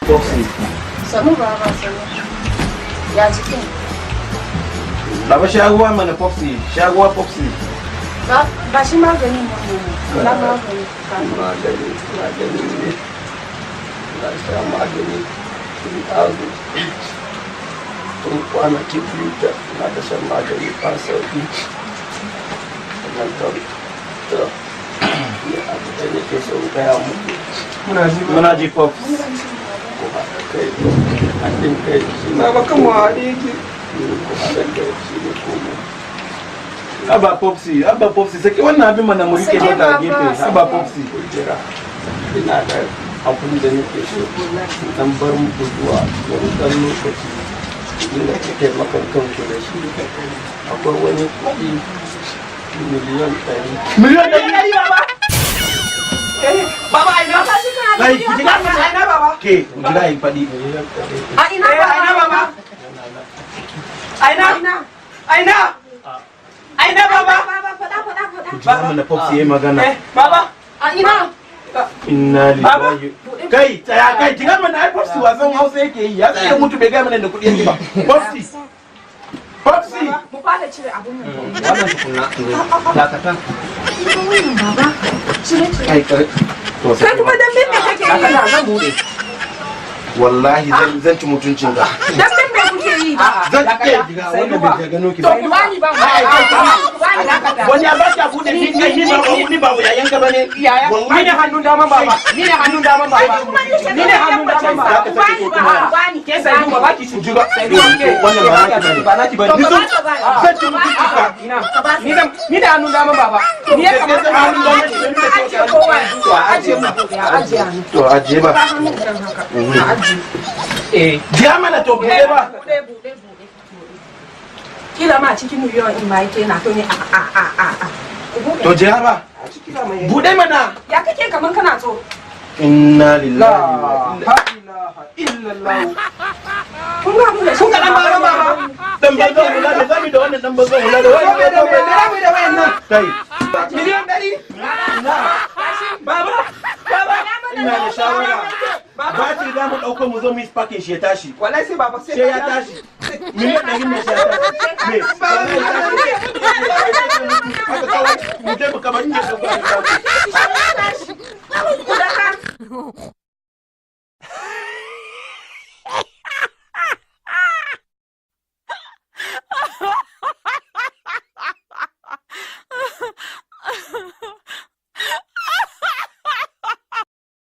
Foxy. Sanu baba sanu. Ya cikin. Baba shaguwa mana Foxy, shaguwa Foxy. Ba shi magani ne. Ba magani. Magani ne. Na sha magani. Tun kwanaki biyu da na da shan magani ba sauki. Sannan ta ya abu da nake son gaya muku. Muna ji Fox. Ko haɗa kai, haɗin kai shi ne. Baba kan mu haɗe yake. Ko haɗa kai shi ne komai. Abba Popsi, saki wannan abin mana mu rike mata gefe. Abba Popsi. Kujera, ina da abin da nake so dan bar muku zuwa wani ɗan lokaci inda kake makankanku da shi. Akwai wani kuɗi miliyan 100. Miliyan 100 baba. Baba ina ka shi kana. Kai, ki ga mun ina baba. Ke, mu jira yi fadi. Miliyan 100. A ina baba. Aina baba. Ku jira mana Popsi yayi magana. Baba. A ina. Inna lillahi. Kai, tsaya kai, ki ga mana ai Popsi wasan Hausa yake yi. Ya sai mutu bai ga mana da kuɗi yake ba. Popsi. Mu fara cire abun nan. Wannan tukunna. Dakatan. Baba. Cire. Kai kai. To Kai kuma dan me kake yi? Dakatan zan bude. Wallahi zan ci mutuncin ka. Dan me kuke yi? Zan ke diga wannan bai gano ki To ku bani ba. Wani ya ba ta bude ni kai ni ba yayan ka bane. Ni ne hannun daman baba. Ni ne hannun daman baba. Ni ne hannun daman baba. Ka sake ko kuma. Bani Ke sai duba baki su Juga. Wannan ba naki bane. Ni zan ci mutuncin ka. Ina. Ni da hannun daman baba. Ni ya kamata hannun daman shi ne ke kowa. To aje mu. Aje mu. To aje ba. Jiya mana to bude ba. Bude. Kila ma cikin miliyon in ma yake na to ne a. To jiya ba. Bude mana. Ya kake kaman kana so? Inna lillahi wa inna illallah. Kun ga mu da shi. Kun ga dan baba. Dan banzo hula da zamu da wannan dan banzo hula da Wai da wayannan. kai. Miliyan 100. Baba. Ina da shawara. Ba ce za mu ɗauko mu zo mu yi parking shi ya tashi. Wallahi sai baba sai ya tashi. Miliyan 100 ne shi ya tashi. Me? Haka kawai mu je mu kamar inda ka